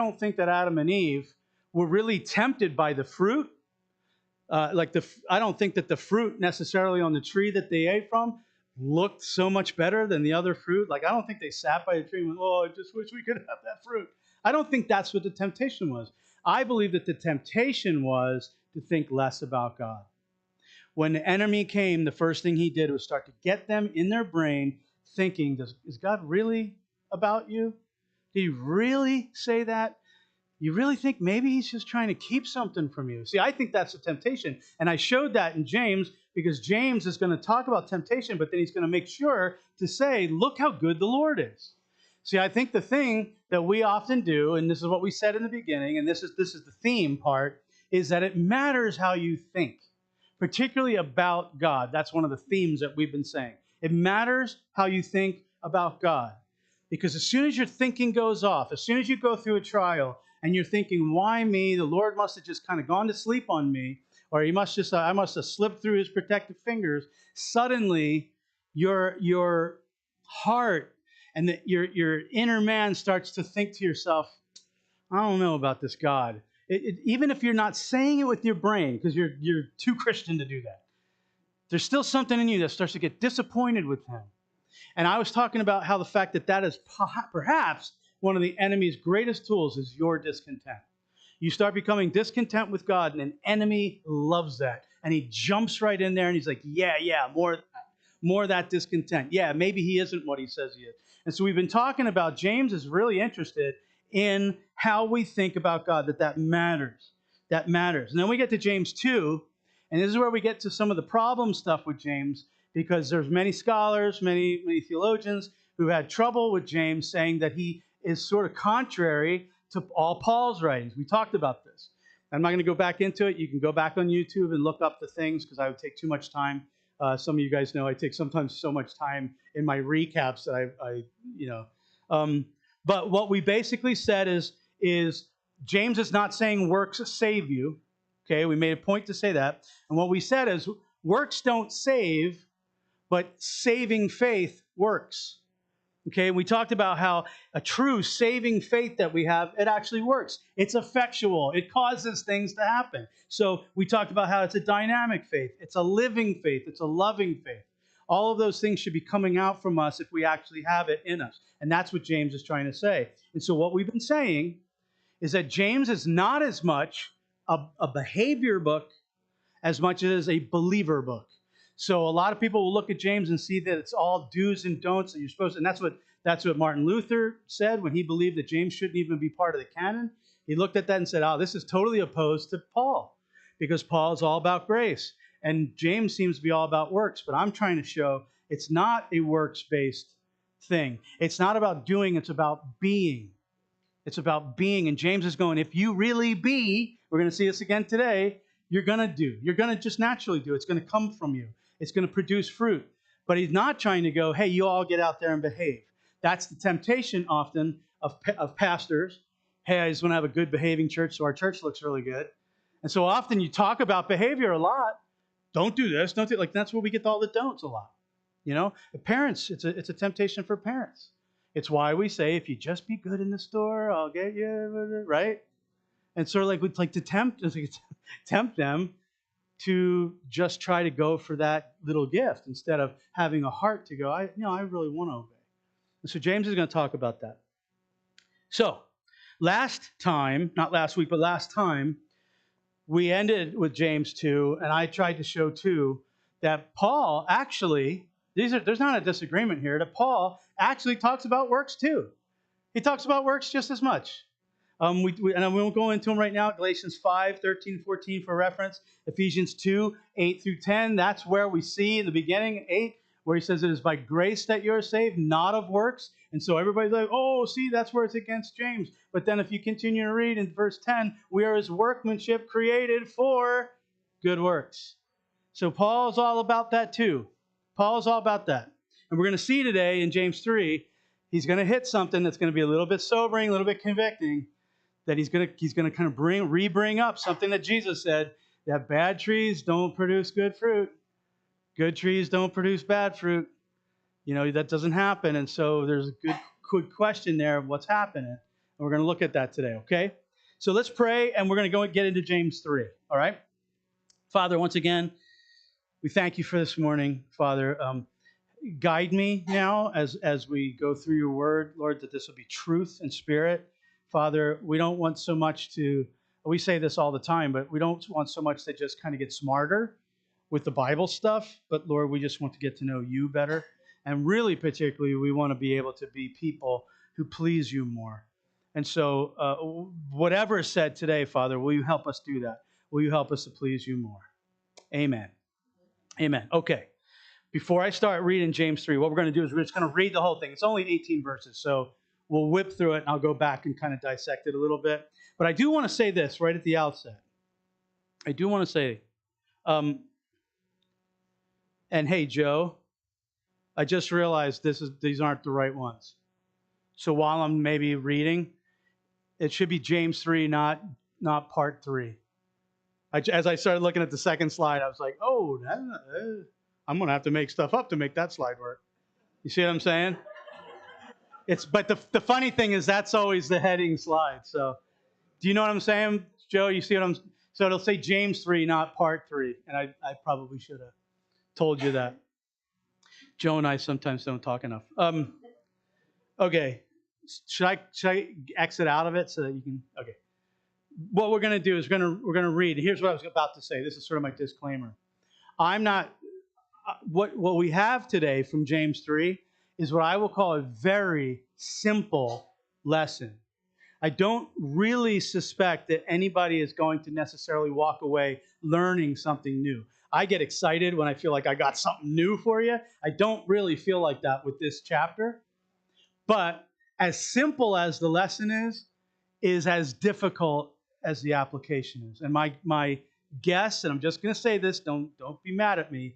don't think that Adam and Eve were really tempted by the fruit. I don't think that the fruit necessarily on the tree that they ate from looked so much better than the other fruit. Like, I don't think they sat by the tree and went, oh, I just wish we could have that fruit. I don't think that's what the temptation was. I believe that the temptation was to think less about God. When the enemy came, the first thing he did was start to get them in their brain thinking, is God really about you? Did he really say that? You really think maybe he's just trying to keep something from you? See, I think that's a temptation. And I showed that in James because James is going to talk about temptation, but then he's going to make sure to say, look how good the Lord is. See, I think the thing that we often do, and this is what we said in the beginning, and this is the theme part, is that it matters how you think, particularly about God. That's one of the themes that we've been saying. It matters how you think about God. Because as soon as your thinking goes off, as soon as you go through a trial and you're thinking, why me? The Lord must have just kind of gone to sleep on me, or I must have slipped through his protective fingers. Suddenly, your heart and your inner man starts to think to yourself, I don't know about this God. Even if you're not saying it with your brain, because you're too Christian to do that, there's still something in you that starts to get disappointed with him. And I was talking about how the fact that is perhaps one of the enemy's greatest tools is your discontent. You start becoming discontent with God, and an enemy loves that. And he jumps right in there, and he's like, yeah, more of that discontent. Yeah, maybe he isn't what he says he is. And so we've been talking about, James is really interested in how we think about God, that matters. That matters. And then we get to James 2, and this is where we get to some of the problem stuff with James, because there's many scholars, many theologians who had trouble with James, saying that he is sort of contrary to all Paul's writings. We talked about this. I'm not going to go back into it. You can go back on YouTube and look up the things, because I would take too much time. Some of you guys know I take sometimes so much time in my recaps that But what we basically said is James is not saying works save you. Okay, we made a point to say that. And what we said is works don't save, but saving faith works. Okay, we talked about how a true saving faith that we have, it actually works. It's effectual. It causes things to happen. So we talked about how it's a dynamic faith. It's a living faith. It's a loving faith. All of those things should be coming out from us if we actually have it in us. And that's what James is trying to say. And so what we've been saying is that James is not as much a behavior book as much as a believer book. So a lot of people will look at James and see that it's all do's and don'ts that you're supposed to, and that's what Martin Luther said when he believed that James shouldn't even be part of the canon. He looked at that and said, oh, this is totally opposed to Paul, because Paul is all about grace. And James seems to be all about works, but I'm trying to show it's not a works-based thing. It's not about doing, it's about being. It's about being. And James is going, if you really be, we're going to see this again today, you're going to do. You're going to just naturally do. It's going to come from you. It's going to produce fruit. But he's not trying to go, hey, you all get out there and behave. That's the temptation often of pastors. Hey, I just want to have a good behaving church so our church looks really good. And so often you talk about behavior a lot. Don't do this. Don't do like that's where we get all the don'ts a lot. You know, parents, it's a temptation for parents. It's why we say, if you just be good in the store, I'll get you, right? And sort of like we'd like to tempt them to just try to go for that little gift instead of having a heart to go, I really want to obey. And so James is going to talk about that. So last time, not last week, but last time, we ended with James 2, and I tried to show too that Paul actually, there's not a disagreement here, that Paul actually talks about works too. He talks about works just as much. And we won't go into them right now. Galatians 5, 13, 14 for reference. Ephesians 2, 8 through 10. That's where we see in the beginning, 8, where he says it is by grace that you're saved, not of works. And so everybody's like, oh, see, that's where it's against James. But then if you continue to read in verse 10, we are his workmanship created for good works. So Paul's all about that too. Paul's all about that. And we're going to see today in James 3, he's going to hit something that's going to be a little bit sobering, a little bit convicting, that he's going to kind of bring up something that Jesus said, that bad trees don't produce good fruit. Good trees don't produce bad fruit. You know, that doesn't happen. And so there's a good question there of what's happening. And we're going to look at that today, okay? So let's pray, and we're going to go and get into James 3, all right? Father, once again, we thank you for this morning, Father. Guide me now as we go through your word, Lord, that this will be truth and spirit. Father, we don't want so much to, we say this all the time, but we don't want so much to just kind of get smarter with the Bible stuff. But Lord, we just want to get to know you better. And really, particularly, we want to be able to be people who please you more. And so, whatever is said today, Father, will you help us do that? Will you help us to please you more? Amen. Amen. Okay. Before I start reading James 3, what we're going to do is we're just going to read the whole thing. It's only 18 verses, so we'll whip through it, and I'll go back and kind of dissect it a little bit. But I do want to say this right at the outset. I do want to say, and hey, Joe, I just realized these aren't the right ones. So while I'm maybe reading, it should be James 3, not part 3. As I started looking at the second slide, I was like, oh, I'm going to have to make stuff up to make that slide work. You see what I'm saying? But the funny thing is that's always the heading slide. So do you know what I'm saying, Joe? You see what I'm, so it'll say James 3, not part 3. And I probably should have told you that. Joe and I sometimes don't talk enough. Okay. Should I exit out of it so that you can, okay. What we're going to do is we're going to read. Here's what I was about to say. This is sort of my disclaimer. I'm not, what we have today from James 3 is what I will call a very simple lesson. I don't really suspect that anybody is going to necessarily walk away learning something new. I get excited when I feel like I got something new for you. I don't really feel like that with this chapter. But as simple as the lesson is as difficult as the application is. And my guess, and I'm just going to say this, don't be mad at me,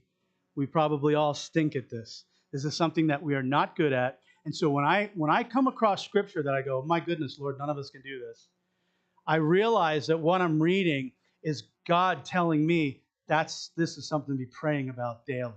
we probably all stink at this. This is something that we are not good at. And so when I come across scripture that I go, my goodness, Lord, none of us can do this, I realize that what I'm reading is God telling me this is something to be praying about daily.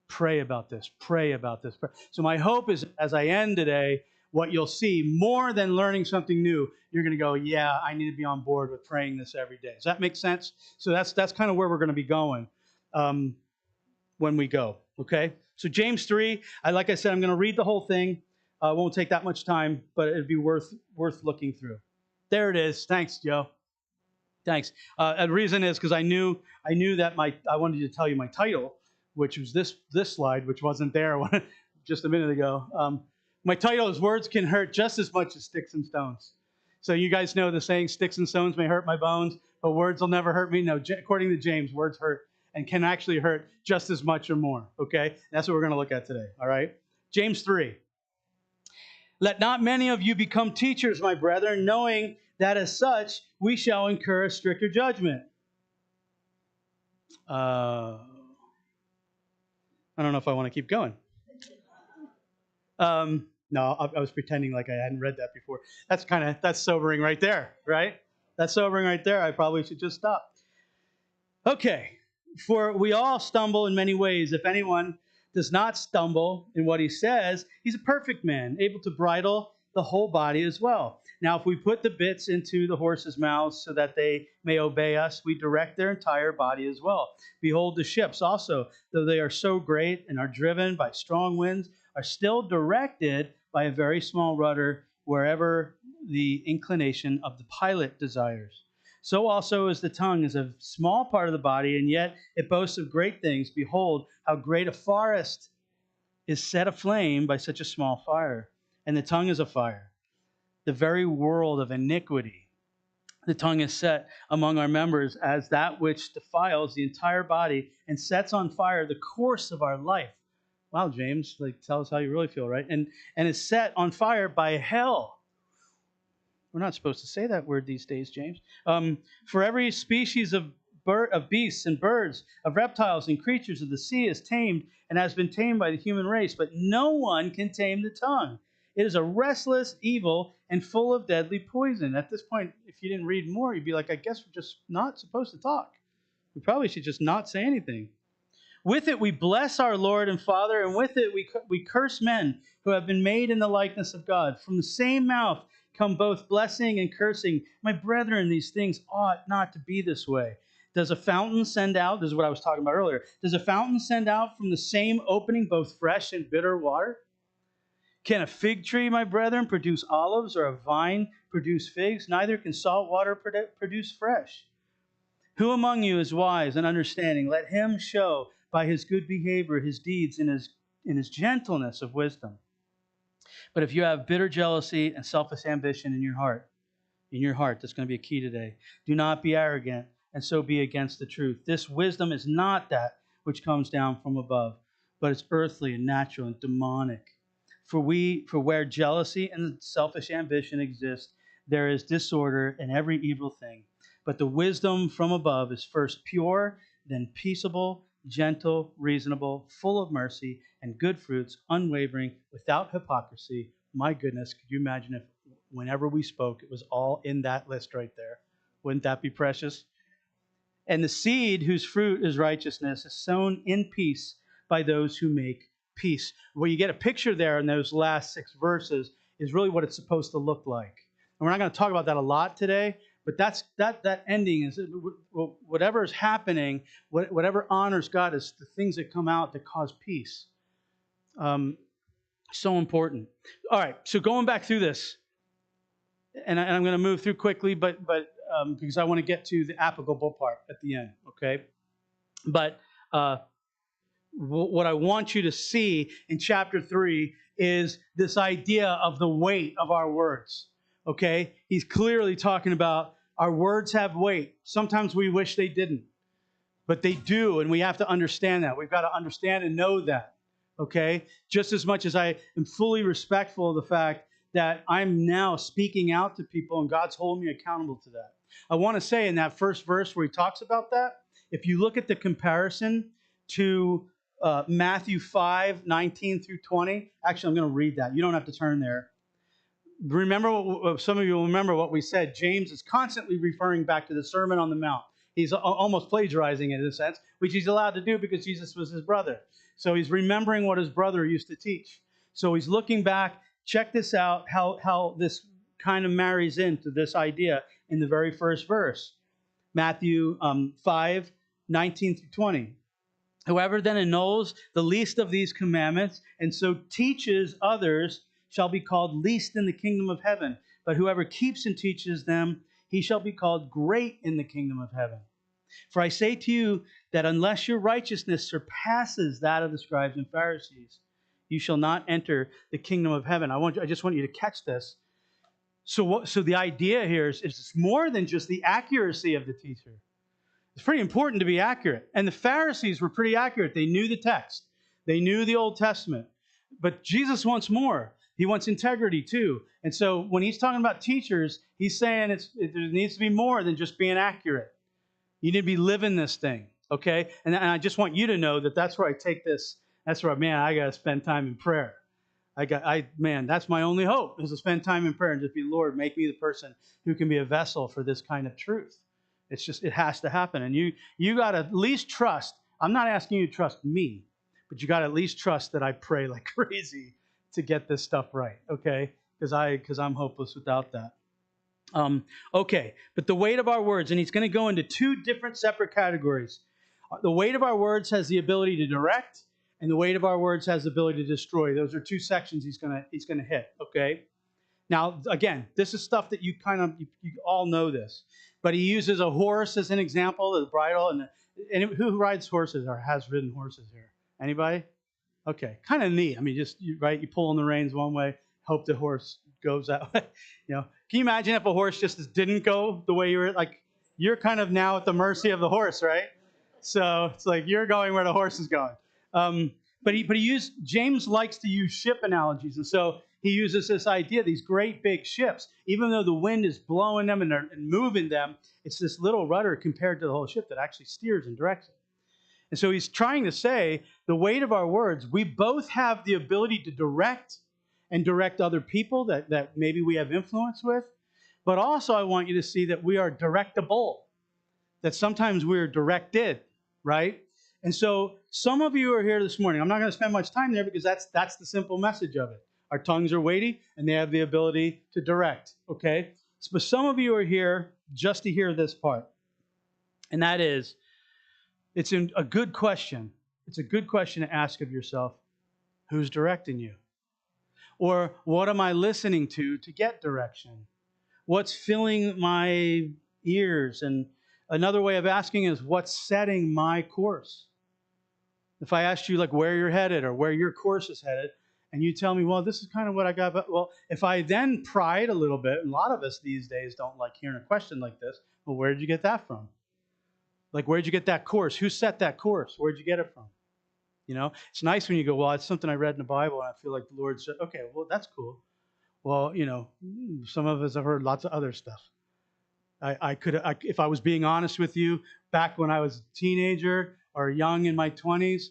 Pray about this. Pray about this. So my hope is as I end today, what you'll see, more than learning something new, you're going to go, yeah, I need to be on board with praying this every day. Does that make sense? So that's kind of where we're going to be going when we go, okay? So James 3, like I said, I'm going to read the whole thing. It won't take that much time, but it'd be worth looking through. There it is. Thanks, Joe. Thanks. The reason is because I knew that I wanted to tell you my title, which was this slide, which wasn't there just a minute ago. My title is Words Can Hurt Just as Much as Sticks and Stones. So you guys know the saying, sticks and stones may hurt my bones, but words will never hurt me. No, according to James, words hurt and can actually hurt just as much or more, okay? That's what we're going to look at today, all right? James 3. Let not many of you become teachers, my brethren, knowing that as such we shall incur a stricter judgment. I don't know if I want to keep going. No, I was pretending like I hadn't read that before. That's sobering right there, right? That's sobering right there. I probably should just stop. Okay, for we all stumble in many ways. If anyone does not stumble in what he says, he's a perfect man, able to bridle the whole body as well. Now, if we put the bits into the horses' mouths so that they may obey us, we direct their entire body as well. Behold, the ships also, though they are so great and are driven by strong winds, are still directed by a very small rudder wherever the inclination of the pilot desires. So also is the tongue is a small part of the body, and yet it boasts of great things. Behold, how great a forest is set aflame by such a small fire. And the tongue is a fire, the very world of iniquity. The tongue is set among our members as that which defiles the entire body and sets on fire the course of our life. Wow, James, tell us how you really feel, right? And is set on fire by hell. We're not supposed to say that word these days, James. For every species of beasts and birds, of reptiles and creatures of the sea is tamed and has been tamed by the human race, but no one can tame the tongue. It is a restless evil and full of deadly poison. At this point, if you didn't read more, you'd be like, I guess we're just not supposed to talk. We probably should just not say anything. With it we bless our Lord and Father, and with it we curse men who have been made in the likeness of God. From the same mouth come both blessing and cursing. My brethren, these things ought not to be this way. Does a fountain send out, this is what I was talking about earlier, does a fountain send out from the same opening both fresh and bitter water? Can a fig tree, my brethren, produce olives, or a vine produce figs? Neither can salt water produce fresh. Who among you is wise and understanding? Let him show by his good behavior his deeds in his gentleness of wisdom. But if you have bitter jealousy and selfish ambition in your heart, that's going to be a key today. Do not be arrogant, and so be against the truth. This wisdom is not that which comes down from above, but it's earthly and natural and demonic. For where jealousy and selfish ambition exist, there is disorder and every evil thing. But the wisdom from above is first pure, then peaceable, gentle, reasonable, full of mercy and good fruits, unwavering, without hypocrisy. My goodness, could you imagine if whenever we spoke, it was all in that list right there? Wouldn't that be precious? And the seed whose fruit is righteousness is sown in peace by those who make peace. What you get a picture there in those last 6 verses is really what it's supposed to look like. And we're not going to talk about that a lot today, but that ending is whatever is happening, whatever honors God is the things that come out that cause peace. So important. All right, so going back through this, and I'm going to move through quickly, but because I want to get to the applicable part at the end, okay? But what I want you to see in chapter 3 is this idea of the weight of our words, okay? He's clearly talking about our words have weight. Sometimes we wish they didn't, but they do, and we have to understand that. We've got to understand and know that, okay? Just as much as I am fully respectful of the fact that I'm now speaking out to people and God's holding me accountable to that. I want to say in that first verse where he talks about that, if you look at the comparison to Matthew 5:19 through 20. Actually, I'm going to read that. You don't have to turn there. Remember, some of you will remember what we said. James is constantly referring back to the Sermon on the Mount. He's almost plagiarizing it in a sense, which he's allowed to do because Jesus was his brother. So he's remembering what his brother used to teach. So he's looking back. Check this out, how this kind of marries into this idea in the very first verse. Matthew 5:19 through 20. Whoever then annuls the least of these commandments and so teaches others shall be called least in the kingdom of heaven. But whoever keeps and teaches them, he shall be called great in the kingdom of heaven. For I say to you that unless your righteousness surpasses that of the scribes and Pharisees, you shall not enter the kingdom of heaven. I just want you to catch this. So the idea here is it's more than just the accuracy of the teacher. It's pretty important to be accurate. And the Pharisees were pretty accurate. They knew the text. They knew the Old Testament. But Jesus wants more. He wants integrity too. And so when he's talking about teachers, he's saying there needs to be more than just being accurate. You need to be living this thing, okay? And I just want you to know that that's where I take this. That's where, man, I got to spend time in prayer. That's my only hope is to spend time in prayer and just be, Lord, make me the person who can be a vessel for this kind of truth. It's just, it has to happen. And you got to at least trust. I'm not asking you to trust me, but you got to at least trust that I pray like crazy to get this stuff right, okay? Because I'm hopeless without that. Okay, but the weight of our words, and he's going to go into 2 different separate categories. The weight of our words has the ability to direct, and the weight of our words has the ability to destroy. Those are 2 sections he's going to hit, okay? Now, again, this is stuff that you all know this. But he uses a horse as an example, the bridle. And who rides horses or has ridden horses here? Anybody? Okay, kind of neat. I mean, you pull on the reins one way, hope the horse goes that way. Can you imagine if a horse just didn't go the way you're kind of now at the mercy of the horse, right? So it's like you're going where the horse is going. James likes to use ship analogies, and so he uses this idea, these great big ships, even though the wind is blowing them and moving them, it's this little rudder compared to the whole ship that actually steers and directs it. And so he's trying to say the weight of our words, we both have the ability to direct other people that maybe we have influence with, but also I want you to see that we are directable, that sometimes we're directed, right? And so some of you are here this morning. I'm not going to spend much time there because that's the simple message of it. Our tongues are weighty, and they have the ability to direct. Okay, but some of you are here just to hear this part, and that is, a good question. It's a good question to ask of yourself: who's directing you? Or what am I listening to get direction? What's filling my ears? And another way of asking is, what's setting my course? If I asked you like where you're headed or where your course is headed, and you tell me, well, this is kind of what I got, but well, if I then pried a little bit, and a lot of us these days don't like hearing a question like this, well, where did you get that from? Like, where did you get that course? Who set that course? Where'd you get it from? You know, it's nice when you go, well, it's something I read in the Bible, and I feel like the Lord said, okay, well, that's cool. Well, you know, some of us have heard lots of other stuff. If I was being honest with you, back when I was a teenager or young in my 20s,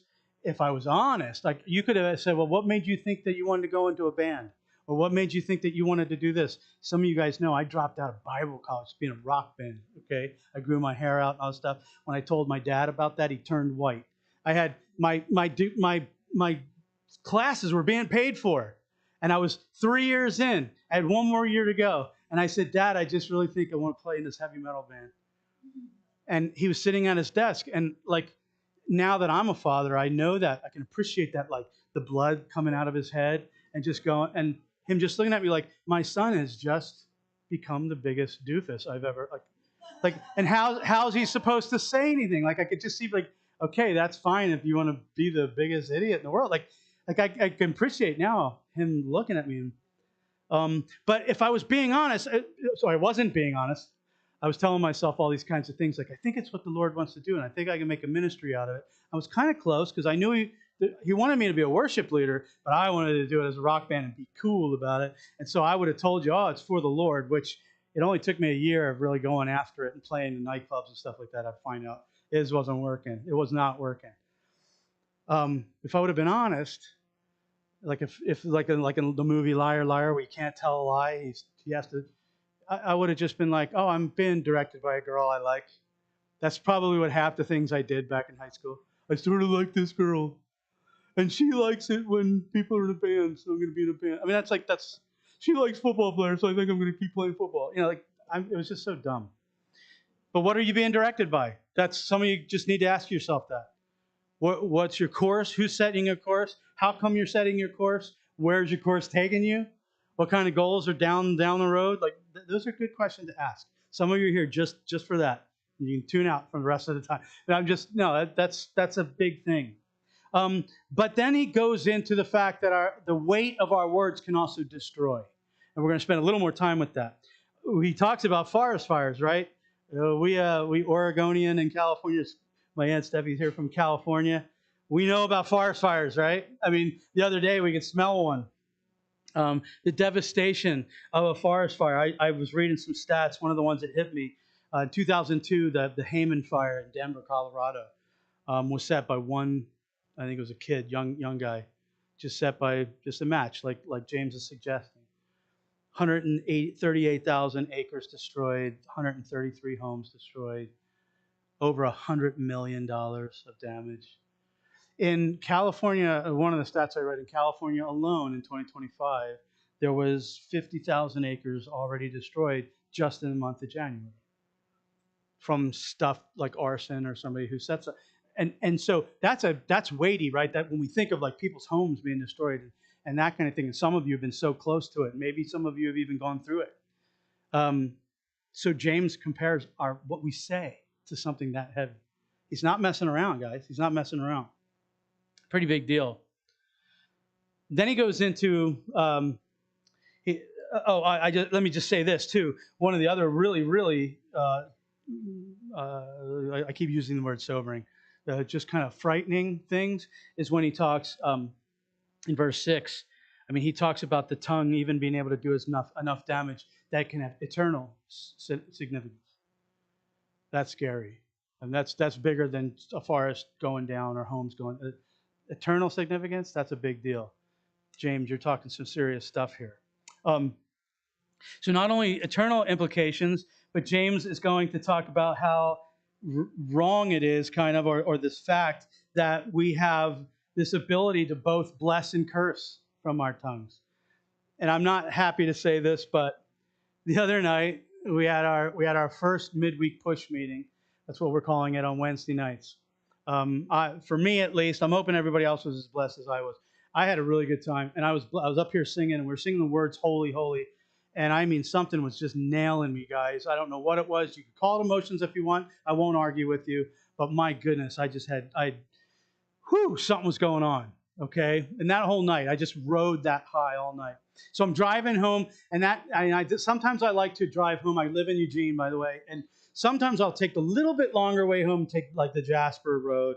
if I was honest, like you could have said, well, what made you think that you wanted to go into a band? Or what made you think that you wanted to do this? Some of you guys know I dropped out of Bible college being a rock band, okay? I grew my hair out and all that stuff. When I told my dad about that, he turned white. I had my classes were being paid for, and I was 3 years in. I had one more year to go. And I said, Dad, I just really think I want to play in this heavy metal band. And he was sitting at his desk. And like, now that I'm a father, I know that I can appreciate that, like the blood coming out of his head and just going, and him just looking at me like, my son has just become the biggest doofus I've ever, and how's he supposed to say anything? Like, I could just see like, okay, that's fine if you want to be the biggest idiot in the world. I can appreciate now him looking at me. But if I was being honest, so I wasn't being honest. I was telling myself all these kinds of things, like I think it's what the Lord wants to do, and I think I can make a ministry out of it. I was kind of close because I knew he wanted me to be a worship leader, but I wanted to do it as a rock band and be cool about it. And so I would have told you, oh, it's for the Lord, which it only took me a year of really going after it and playing in nightclubs and stuff like that. I'd find out it wasn't working. It was not working. If I would have been honest, like if like in the movie Liar Liar, where you can't tell a lie, he has to. I would have just been like, oh, I'm being directed by a girl I like. That's probably what half the things I did back in high school. I sort of like this girl, and she likes it when people are in a band, so I'm going to be in a band. I mean, that's she likes football players, so I think I'm going to keep playing football. You know, it was just so dumb. But what are you being directed by? That's some of you just need to ask yourself that. What's your course? Who's setting your course? How come you're setting your course? Where's your course taking you? What kind of goals are down the road? Like those are good questions to ask. Some of you are here just for that. You can tune out from the rest of the time. And that's a big thing. But then he goes into the fact that the weight of our words can also destroy, and we're going to spend a little more time with that. He talks about forest fires, right? We Oregonian and California. My Aunt Steffi's here from California. We know about forest fires, right? I mean, the other day we could smell one. The devastation of a forest fire. I was reading some stats. One of the ones that hit me, 2002, the Hayman fire in Denver, Colorado, was set by one, I think it was a kid, young guy, just set by just a match, like James is suggesting. 138,000 acres destroyed, 133 homes destroyed, over $100 million of damage. In California, one of the stats I read, in California alone in 2025, there was 50,000 acres already destroyed just in the month of January from stuff like arson or somebody who sets up. And so that's weighty, right? That when we think of like people's homes being destroyed and that kind of thing, and some of you have been so close to it, maybe some of you have even gone through it. So James compares what we say to something that heavy. He's not messing around, guys. He's not messing around. Pretty big deal. Then he goes into, let me just say this too. One of the other really, I keep using the word sobering, just kind of frightening things is when he talks in verse 6. I mean, he talks about the tongue even being able to do enough damage that can have eternal significance. That's scary. And that's bigger than a forest going down or homes going. Eternal significance, that's a big deal. James, you're talking some serious stuff here. So not only eternal implications, but James is going to talk about how wrong it is, kind of, or this fact that we have this ability to both bless and curse from our tongues. And I'm not happy to say this, but the other night we had our first midweek push meeting. That's what we're calling it on Wednesday nights. For me at least, I'm hoping everybody else was as blessed as I was. I had a really good time, and I was up here singing, and we were singing the words "Holy, Holy," and I mean something was just nailing me, guys. I don't know what it was. You can call it emotions if you want. I won't argue with you, but my goodness, something was going on. Okay, and that whole night, I just rode that high all night. So I'm driving home, and sometimes I like to drive home. I live in Eugene, by the way, and sometimes I'll take the little bit longer way home, take like the Jasper Road,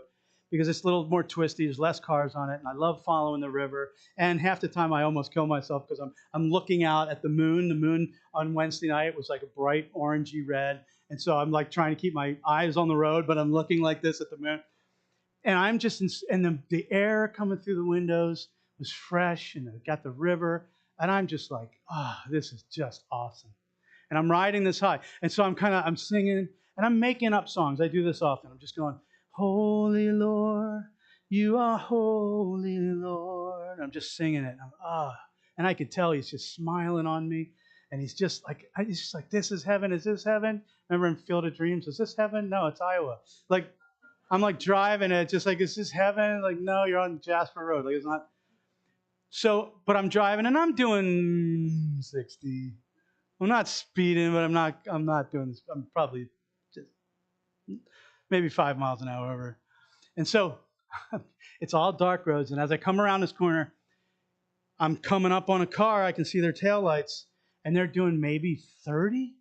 because it's a little more twisty. There's less cars on it, and I love following the river. And half the time, I almost kill myself because I'm looking out at the moon. The moon on Wednesday night was like a bright orangey red, and so I'm like trying to keep my eyes on the road, but I'm looking like this at the moon. And I'm just and the air coming through the windows was fresh, and it got the river, and I'm just like, this is just awesome. And I'm riding this high, and so I'm singing, and I'm making up songs. I do this often. I'm just going, Holy Lord, you are holy, Lord. I'm just singing it. And I could tell he's just smiling on me, and he's just like, this is heaven. Is this heaven? Remember in Field of Dreams? Is this heaven? No, it's Iowa. Like, I'm like driving it, just like, is this heaven? Like, no, you're on Jasper Road. Like, it's not. So, but I'm driving and I'm doing 60. I'm not speeding, but I'm not doing this. I'm probably just maybe 5 miles an hour over. And so it's all dark roads. And as I come around this corner, I'm coming up on a car. I can see their taillights, and they're doing maybe 30.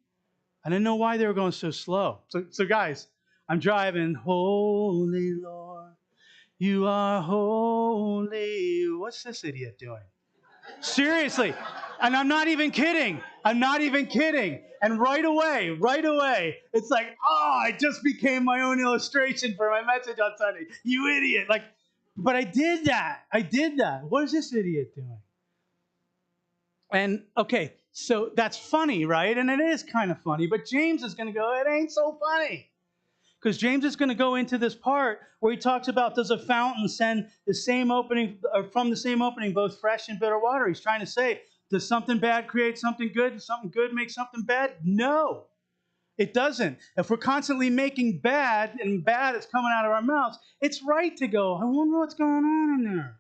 I didn't know why they were going so slow. So guys, I'm driving, Holy Lord, you are holy. What's this idiot doing? Seriously. And I'm not even kidding. I'm not even kidding. And right away, it's like, I just became my own illustration for my message on Sunday. You idiot. Like, but I did that. What is this idiot doing? And okay, so that's funny, right? And it is kind of funny, but James is going to go, it ain't so funny. Because James is going to go into this part where he talks about, does a fountain send the same opening, or from the same opening, both fresh and bitter water? He's trying to say, does something bad create something good? Does something good make something bad? No, it doesn't. If we're constantly making bad, and bad is coming out of our mouths, it's right to go, I wonder what's going on in there.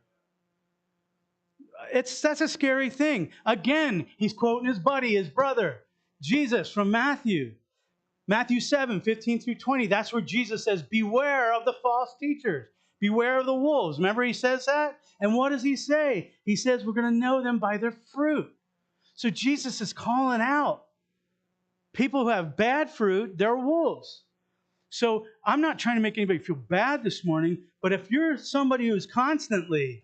That's a scary thing. Again, he's quoting his buddy, his brother, Jesus from Matthew 7, 15 through 20. That's where Jesus says, beware of the false teachers. Beware of the wolves. Remember he says that? And what does he say? He says we're going to know them by their fruit. So Jesus is calling out people who have bad fruit, they're wolves. So I'm not trying to make anybody feel bad this morning, but if you're somebody who's constantly,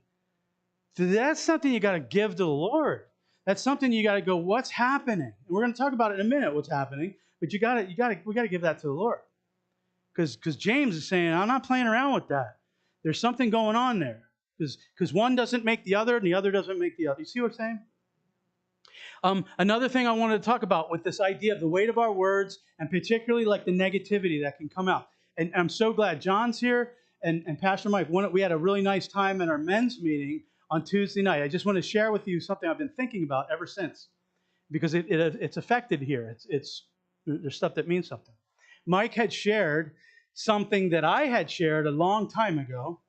that's something you got to give to the Lord. That's something you got to go, what's happening? And we're going to talk about it in a minute, what's happening. But we got to give that to the Lord. Because James is saying, I'm not playing around with that. There's something going on there. Because one doesn't make the other, and the other doesn't make the other. You see what I'm saying? Another thing I wanted to talk about with this idea of the weight of our words, and particularly like the negativity that can come out. And I'm so glad John's here and Pastor Mike. We had a really nice time in our men's meeting on Tuesday night. I just want to share with you something I've been thinking about ever since, because it's affected here. There's stuff that means something. Mike had shared something that I had shared a long time ago,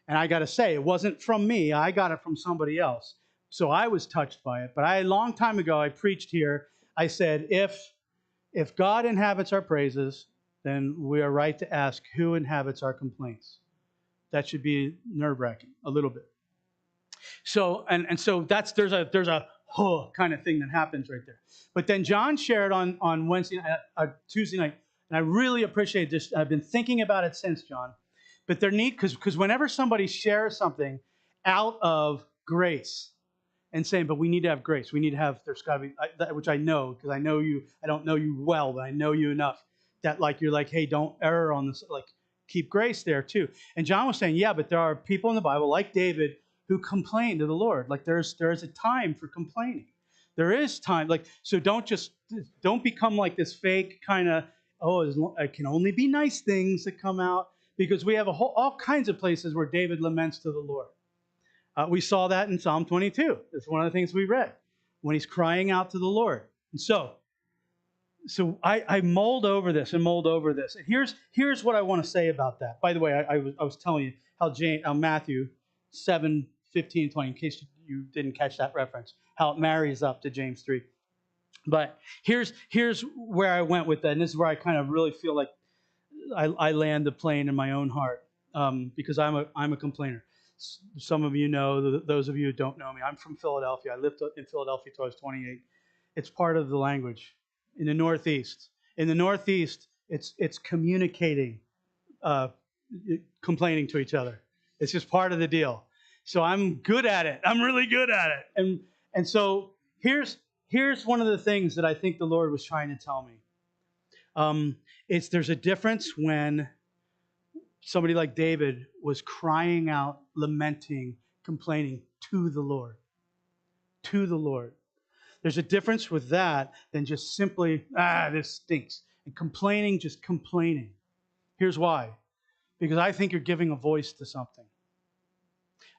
and I got to say, it wasn't from me. I got it from somebody else. So I was touched by it. But a long time ago, I preached here. I said, if God inhabits our praises, then we are right to ask who inhabits our complaints. That should be nerve-wracking a little bit. So so there's a kind of thing that happens right there. But then John shared on Tuesday night, and I really appreciate this. I've been thinking about it since, John. But they're neat because whenever somebody shares something out of grace and saying, but we need to have grace, we need to have, there's got to be, which I know, because I know you, I don't know you well, but I know you enough that like you're like, hey, don't err on this, like keep grace there too. And John was saying, yeah, but there are people in the Bible like David who complain to the Lord. Like there is a time for complaining. There is time. Like, so don't become like this fake kind of, it can only be nice things that come out, because we have all kinds of places where David laments to the Lord. We saw that in Psalm 22. It's one of the things we read. when he's crying out to the Lord. And so I mulled over this and mulled over this. And here's what I want to say about that. By the way, I was telling you how Matthew 7:15-20, in case you didn't catch that reference, how it marries up to James 3. But here's where I went with that, and this is where I kind of really feel like I land the plane in my own heart, because I'm a complainer. Some of you know, those of you who don't know me, I'm from Philadelphia. I lived in Philadelphia till I was 28. It's part of the language in the Northeast. In the Northeast, it's communicating, uh, complaining to each other. It's just part of the deal. So I'm good at it. I'm really good at it. And so here's one of the things that I think the Lord was trying to tell me. There's a difference when somebody like David was crying out, lamenting, complaining to the Lord. To the Lord. There's a difference with that than just simply, this stinks. And complaining, just complaining. Here's why. Because I think you're giving a voice to something.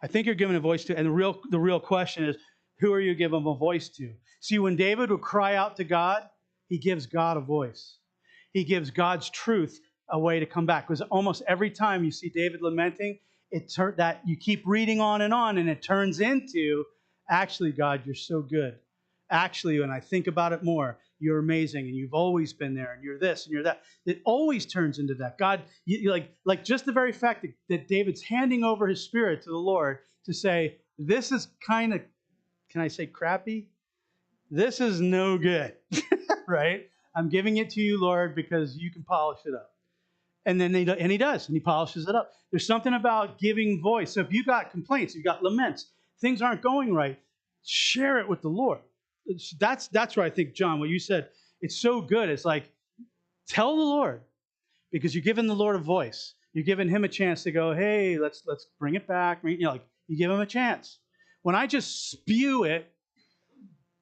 I think you're giving a voice to, and the real question is, who are you giving a voice to? See, when David would cry out to God, he gives God a voice. He gives God's truth a way to come back. Because almost every time you see David lamenting, that you keep reading on, and it turns into, actually, God, you're so good. Actually, when I think about it more, you're amazing, and you've always been there, and you're this, and you're that. It always turns into that. God, like just the very fact that David's handing over his spirit to the Lord to say, this is kind of, can I say crappy? This is no good, right? I'm giving it to you, Lord, because you can polish it up. And then he does, and he polishes it up. There's something about giving voice. So if you got complaints, you got laments, things aren't going right, share it with the Lord. That's where I think, John, what you said, it's so good. It's like, tell the Lord, because you're giving the Lord a voice. You're giving him a chance to go, hey, let's bring it back. You give him a chance. When I just spew it,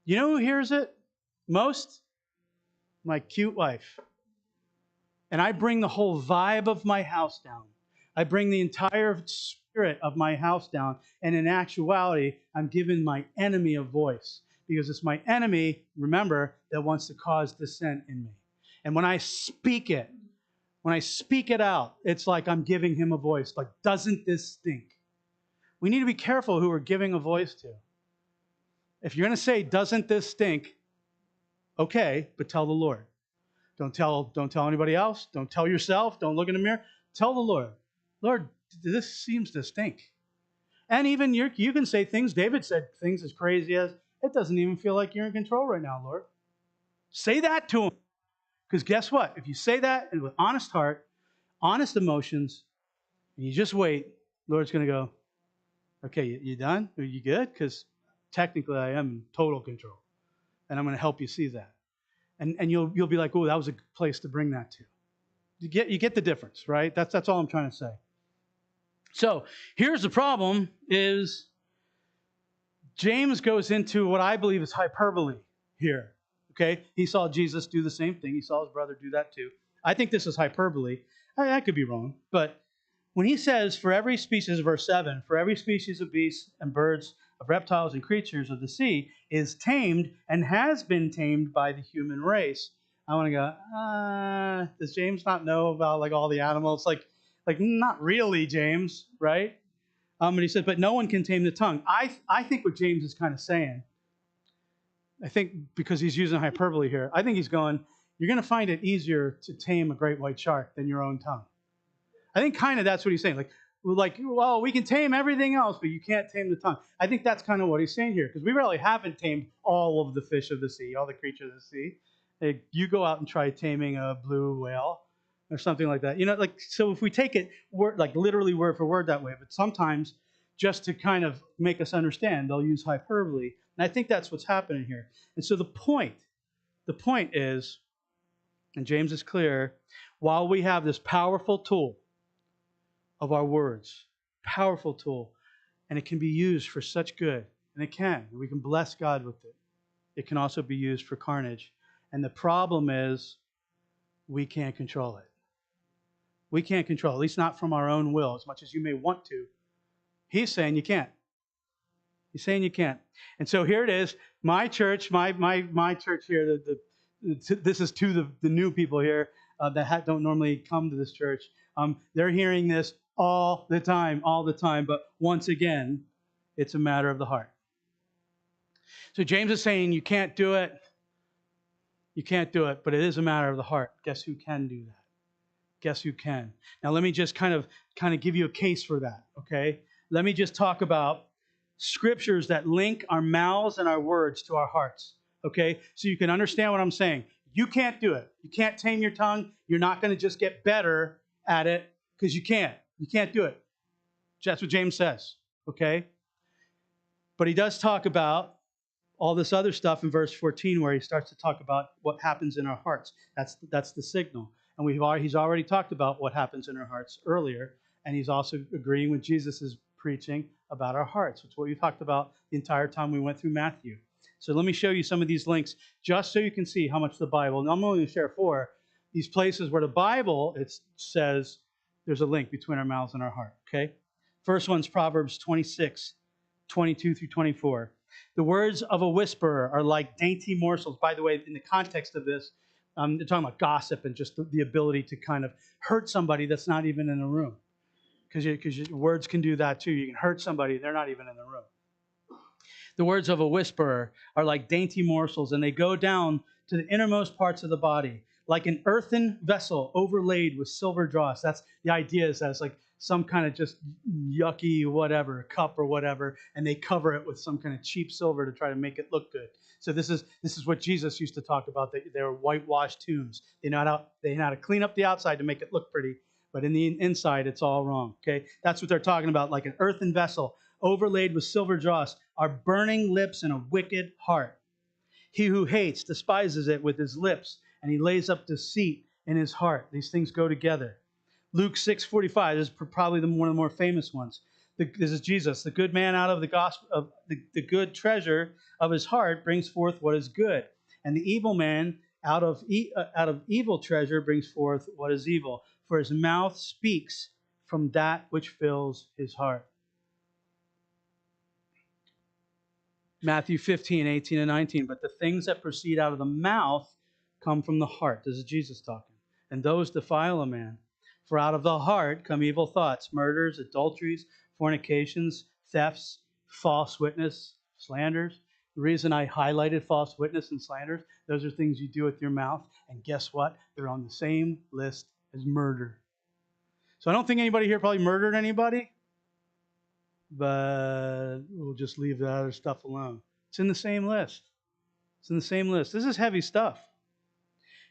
you know who hears it most? My cute wife. And I bring the whole vibe of my house down. I bring the entire spirit of my house down. And in actuality, I'm giving my enemy a voice. Because it's my enemy, remember, that wants to cause dissent in me. And when I speak it out, it's like I'm giving him a voice. Like, doesn't this stink? We need to be careful who we're giving a voice to. If you're going to say, doesn't this stink? Okay, but tell the Lord. Don't tell anybody else. Don't tell yourself. Don't look in the mirror. Tell the Lord, Lord, this seems to stink. And even you can say things. David said things as crazy as, it doesn't even feel like you're in control right now, Lord. Say that to him. Because guess what? If you say that and with honest heart, honest emotions, and you just wait, Lord's going to go, okay, you done? Are you good? Because technically I am in total control. And I'm going to help you see that. And you'll be like, oh, that was a good place to bring that to. You get the difference, right? That's all I'm trying to say. So here's the problem is James goes into what I believe is hyperbole here. Okay? He saw Jesus do the same thing. He saw his brother do that too. I think this is hyperbole. I could be wrong. But when he says, for every species, verse 7, for every species of beasts and birds, of reptiles and creatures of the sea is tamed and has been tamed by the human race. I want to go, does James not know about like all the animals? Like not really, James, right? And he said, but no one can tame the tongue. I think what James is kind of saying, I think because he's using hyperbole here, I think he's going, you're going to find it easier to tame a great white shark than your own tongue. I think kind of that's what he's saying. Like, well, we can tame everything else, but you can't tame the tongue. I think that's kind of what he's saying here, because we really haven't tamed all of the fish of the sea, all the creatures of the sea. You go out and try taming a blue whale or something like that. So if we take it literally word for word that way, but sometimes just to kind of make us understand, they'll use hyperbole. And I think that's what's happening here. And so the point is, and James is clear, while we have this powerful tool of our words, powerful tool, and it can be used for such good, and it can. We can bless God with it. It can also be used for carnage. And the problem is we can't control it. We can't control it, at least not from our own will, as much as you may want to. He's saying you can't. He's saying you can't. And so here it is. My church, my church here, this is to the new people here that don't normally come to this church. They're hearing this all the time. But once again, it's a matter of the heart. So James is saying you can't do it. You can't do it, but it is a matter of the heart. Guess who can do that? Guess who can? Now let me just kind of give you a case for that, okay? Let me just talk about scriptures that link our mouths and our words to our hearts, okay? So you can understand what I'm saying. You can't do it. You can't tame your tongue. You're not going to just get better at it because you can't. You can't do it. That's what James says, okay? But he does talk about all this other stuff in verse 14 where he starts to talk about what happens in our hearts. That's the signal. And he's already talked about what happens in our hearts earlier, and he's also agreeing with Jesus' preaching about our hearts, which is what we talked about the entire time we went through Matthew. So let me show you some of these links just so you can see how much the Bible, and I'm only going to share 4, these places where the Bible, it says there's a link between our mouths and our heart, okay? First one's Proverbs 26, 22 through 24. The words of a whisperer are like dainty morsels. By the way, in the context of this, they're talking about gossip and just the ability to kind of hurt somebody that's not even in the room. Because words can do that too. You can hurt somebody, they're not even in the room. The words of a whisperer are like dainty morsels, and they go down to the innermost parts of the body, like an earthen vessel overlaid with silver dross. That's the idea, is that it's like some kind of just yucky whatever, cup or whatever, and they cover it with some kind of cheap silver to try to make it look good. So this is what Jesus used to talk about. They were whitewashed tombs. They know how to clean up the outside to make it look pretty, but in the inside, it's all wrong. Okay, that's what they're talking about, like an earthen vessel overlaid with silver dross, are burning lips and a wicked heart. He who hates despises it with his lips, and he lays up deceit in his heart. These things go together. Luke 6:45 is probably one of the more famous ones. This is Jesus. The good man out of the gospel of the good treasure of his heart brings forth what is good, and the evil man out of evil treasure brings forth what is evil. For his mouth speaks from that which fills his heart. Matthew 15:18 and 19. But the things that proceed out of the mouth come from the heart. This is Jesus talking. And those defile a man. For out of the heart come evil thoughts, murders, adulteries, fornications, thefts, false witness, slanders. The reason I highlighted false witness and slanders, those are things you do with your mouth. And guess what? They're on the same list as murder. So I don't think anybody here probably murdered anybody, but we'll just leave the other stuff alone. It's in the same list. It's in the same list. This is heavy stuff.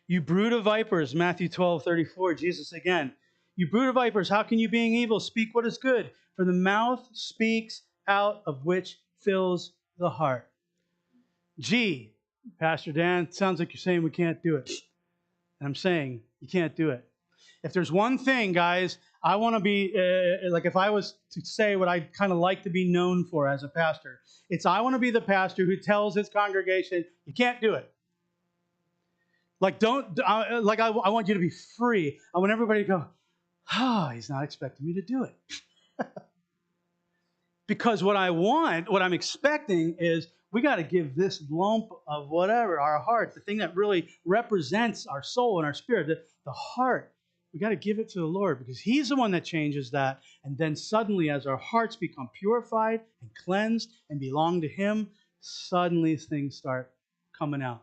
You brood of vipers, Matthew 12:34, Jesus again. You brood of vipers, how can you, being evil, speak what is good? For the mouth speaks out of which fills the heart. Gee, Pastor Dan, sounds like you're saying we can't do it. And I'm saying you can't do it. If there's one thing, guys, I want to be, like if I was to say what I'd kind of like to be known for as a pastor, it's I want to be the pastor who tells his congregation, you can't do it. Like, I want you to be free. I want everybody to go, he's not expecting me to do it. Because what I'm expecting is we got to give this lump of whatever, our heart, the thing that really represents our soul and our spirit, the heart, we got to give it to the Lord because he's the one that changes that. And then suddenly, as our hearts become purified and cleansed and belong to him, suddenly things start coming out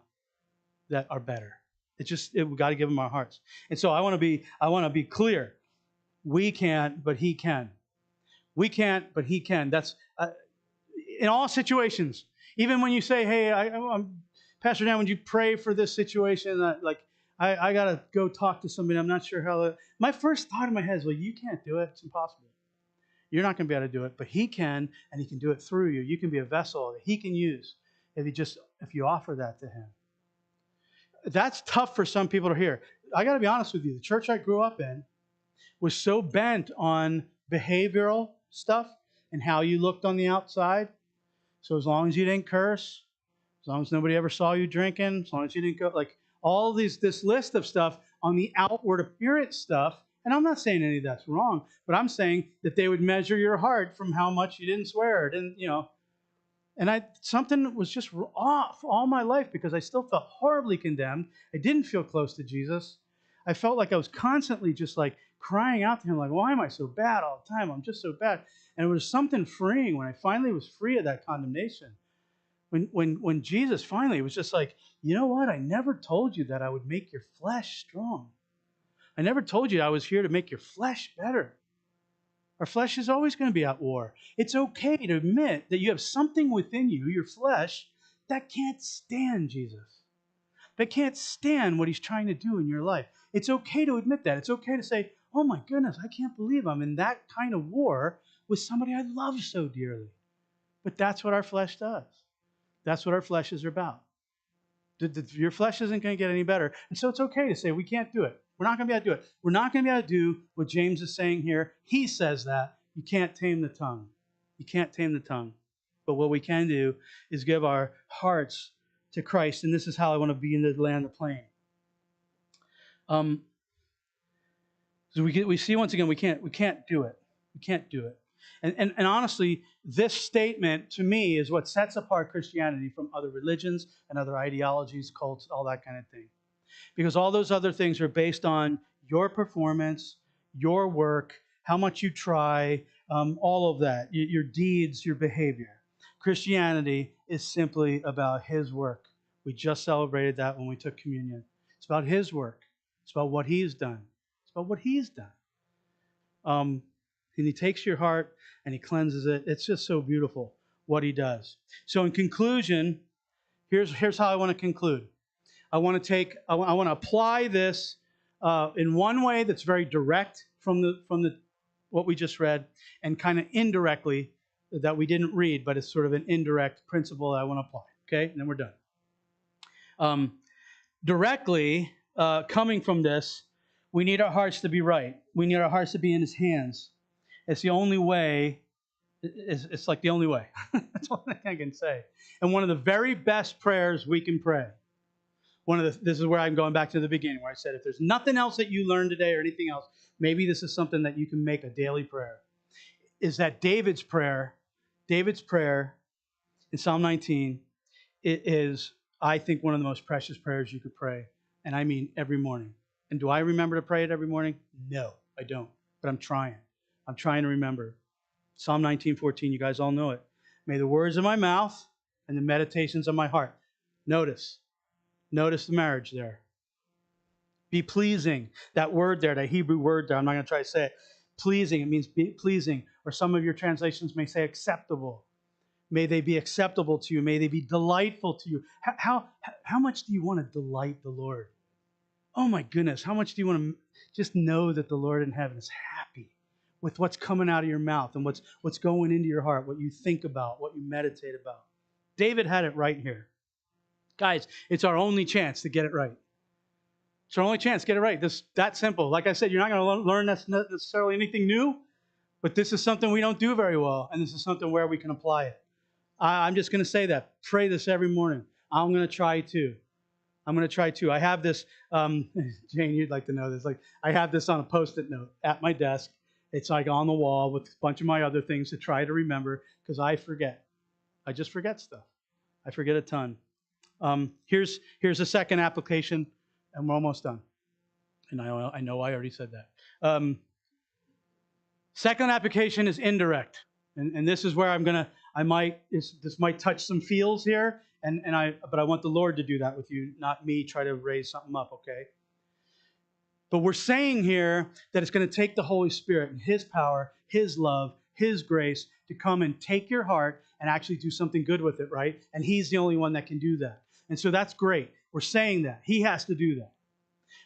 that are better. We got to give him our hearts. And so I want to be clear. We can't, but he can. We can't, but he can. That's in all situations. Even when you say, hey, I'm Pastor Dan, would you pray for this situation? I got to go talk to somebody. I'm not sure how. My first thought in my head is, well, you can't do it. It's impossible. You're not going to be able to do it, but he can, and he can do it through you. You can be a vessel that he can use if you offer that to him. That's tough for some people to hear. I got to be honest with you. The church I grew up in was so bent on behavioral stuff and how you looked on the outside. So as long as you didn't curse, as long as nobody ever saw you drinking, as long as you didn't go, like all this list of stuff on the outward appearance stuff. And I'm not saying any of that's wrong, but I'm saying that they would measure your heart from how much you didn't swear. And something was just off all my life because I still felt horribly condemned. I didn't feel close to Jesus. I felt like I was constantly just like crying out to him, like, why am I so bad all the time? I'm just so bad. And it was something freeing when I finally was free of that condemnation. When Jesus finally was just like, you know what? I never told you that I would make your flesh strong. I never told you I was here to make your flesh better. Our flesh is always going to be at war. It's okay to admit that you have something within you, your flesh, that can't stand Jesus. That can't stand what he's trying to do in your life. It's okay to admit that. It's okay to say, oh my goodness, I can't believe I'm in that kind of war with somebody I love so dearly. But that's what our flesh does. That's what our flesh is about. Your flesh isn't going to get any better. And so it's okay to say, we can't do it. We're not going to be able to do it. We're not going to be able to do what James is saying here. He says that you can't tame the tongue. You can't tame the tongue. But what we can do is give our hearts to Christ. And this is how I want to be in the land of plain. So we see once again, we can't do it. We can't do it. And honestly, this statement to me is what sets apart Christianity from other religions and other ideologies, cults, all that kind of thing. Because all those other things are based on your performance, your work, how much you try, all of that, your deeds, your behavior. Christianity is simply about his work. We just celebrated that when we took communion. It's about his work. It's about what he's done. It's about what he's done. And he takes your heart and he cleanses it. It's just so beautiful what he does. So in conclusion, here's how I want to conclude. I want to apply this in one way that's very direct from the what we just read, and kind of indirectly that we didn't read, but it's sort of an indirect principle that I want to apply. Okay, and then we're done. Directly coming from this, we need our hearts to be right. We need our hearts to be in his hands. It's the only way. It's like the only way. That's all I can say. And one of the very best prayers we can pray. This is where I'm going back to the beginning, where I said, if there's nothing else that you learned today or anything else, maybe this is something that you can make a daily prayer. Is that David's prayer? David's prayer in Psalm 19, it is, I think, one of the most precious prayers you could pray. And I mean every morning. And do I remember to pray it every morning? No, I don't. But I'm trying. I'm trying to remember. Psalm 19:14, you guys all know it. May the words of my mouth and the meditations of my heart. Notice the marriage there. Be pleasing. That word there, that Hebrew word there, I'm not going to try to say it. Pleasing, it means be pleasing. Or some of your translations may say acceptable. May they be acceptable to you. May they be delightful to you. How much do you want to delight the Lord? Oh my goodness, how much do you want to just know that the Lord in heaven is happy with what's coming out of your mouth and what's going into your heart, what you think about, what you meditate about. David had it right here. Guys, it's our only chance to get it right. It's our only chance to get it right. That simple. Like I said, you're not going to learn necessarily anything new, but this is something we don't do very well, and this is something where we can apply it. I'm just going to say that. Pray this every morning. I'm going to try too. I have this, Jane, you'd like to know this. Like, I have this on a Post-it note at my desk. It's like on the wall with a bunch of my other things to try to remember because I forget. I just forget stuff. I forget a ton. Here's a second application, and we're almost done. And I know I already said that. Second application is indirect, and this is where this might touch some feels here, but I want the Lord to do that with you, not me try to raise something up, okay? But we're saying here that it's going to take the Holy Spirit and his power, his love, his grace to come and take your heart and actually do something good with it, right? And he's the only one that can do that. And so that's great. We're saying that. He has to do that.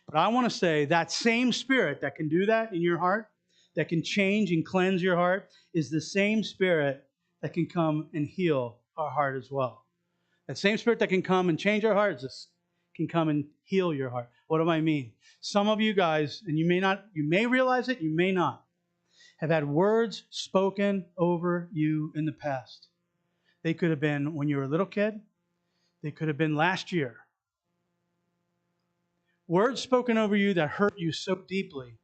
But I want to say that same Spirit that can do that in your heart, that can change and cleanse your heart, is the same Spirit that can come and heal our heart as well. That same Spirit that can come and change our hearts can come and heal your heart. What do I mean? Some of you guys, and you may realize it, you may not, have had words spoken over you in the past. They could have been when you were a little kid. They could have been last year. Words spoken over you that hurt you so deeply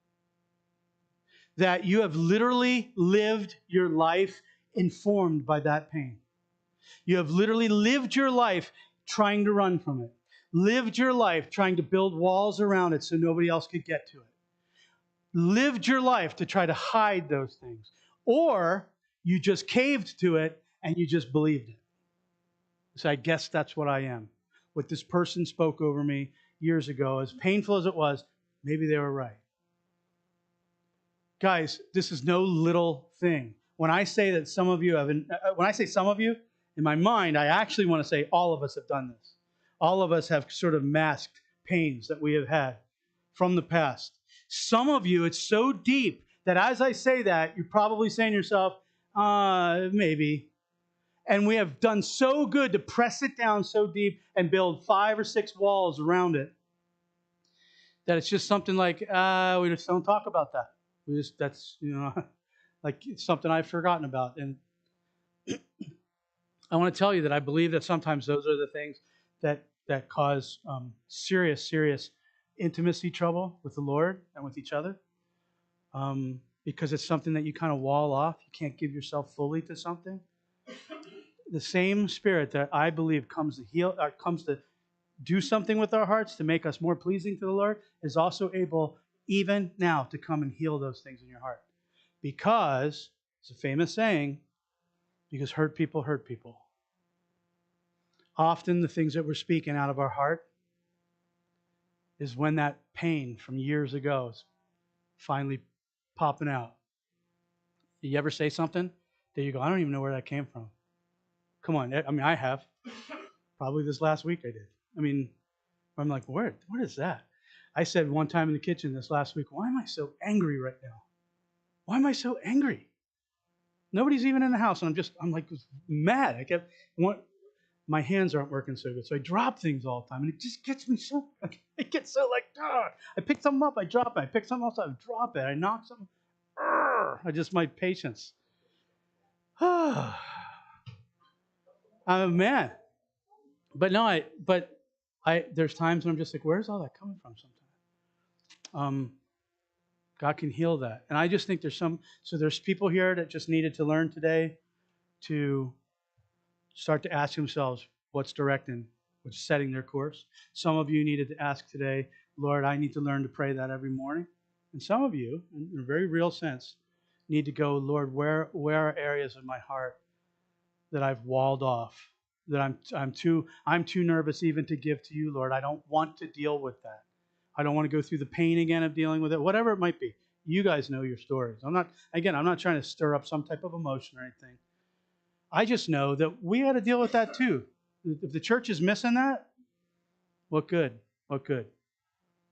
that you have literally lived your life informed by that pain. You have literally lived your life trying to run from it, lived your life trying to build walls around it so nobody else could get to it, lived your life to try to hide those things, or you just caved to it and you just believed it. So I guess that's what I am. What this person spoke over me years ago, as painful as it was, maybe they were right. Guys, this is no little thing. When I say that some of you have, when I say some of you, in my mind, I actually want to say all of us have done this. All of us have sort of masked pains that we have had from the past. Some of you, it's so deep that as I say that, you're probably saying to yourself, maybe. And we have done so good to press it down so deep and build 5 or 6 walls around it that it's just something like, we just don't talk about that. That's, like it's something I've forgotten about. And I want to tell you that I believe that sometimes those are the things that cause serious intimacy trouble with the Lord and with each other. Because it's something that you kind of wall off. You can't give yourself fully to something. The same Spirit that I believe comes to heal, comes to do something with our hearts to make us more pleasing to the Lord, is also able, even now, to come and heal those things in your heart. Because, it's a famous saying, because hurt people hurt people. Often the things that we're speaking out of our heart is when that pain from years ago is finally popping out. You ever say something that you go, I don't even know where that came from? Come on. I mean, I have. Probably this last week I did. I mean, I'm like, what is that? I said one time in the kitchen this last week, why am I so angry right now? Why am I so angry? Nobody's even in the house, and I'm like mad. My hands aren't working so good, so I drop things all the time, and it just gets me so. It gets so like, I pick something up, I drop it. I pick something else up, I drop it. I knock something. My patience. I'm mad. But no, there's times when I'm just like, where's all that coming from sometimes? God can heal that. And I just think there's people here that just needed to learn today to start to ask themselves what's directing, what's setting their course. Some of you needed to ask today, Lord, I need to learn to pray that every morning. And some of you, in a very real sense, need to go, Lord, where are areas of my heart that I've walled off, that I'm too nervous even to give to you, Lord. I don't want to deal with that. I don't want to go through the pain again of dealing with it, whatever it might be. You guys know your stories. I'm not trying to stir up some type of emotion or anything. I just know that we got to deal with that too. If the church is missing that, what good? What good?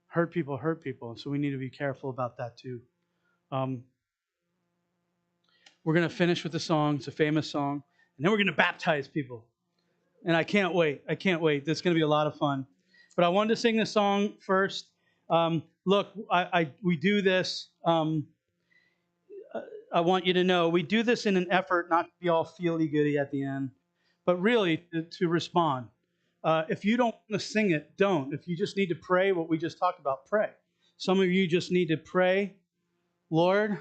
Hurt people, and so we need to be careful about that too. We're going to finish with a song. It's a famous song. And then we're going to baptize people. And I can't wait. This is going to be a lot of fun. But I wanted to sing this song first. Look, we do this. I want you to know we do this in an effort not to be all feely-goody at the end, but really to respond. If you don't want to sing it, don't. If you just need to pray what we just talked about, pray. Some of you just need to pray, Lord,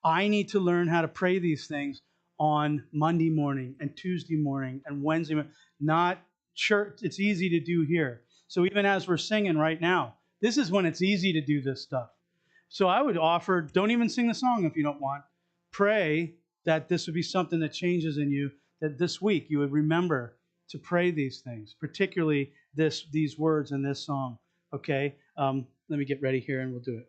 I need to learn how to pray these things on Monday morning and Tuesday morning and Wednesday morning. Not church. It's easy to do here. So even as we're singing right now, this is when it's easy to do this stuff. So I would offer, don't even sing the song if you don't want. Pray that this would be something that changes in you, that this week you would remember to pray these things, particularly these words in this song. Okay? Let me get ready here and we'll do it.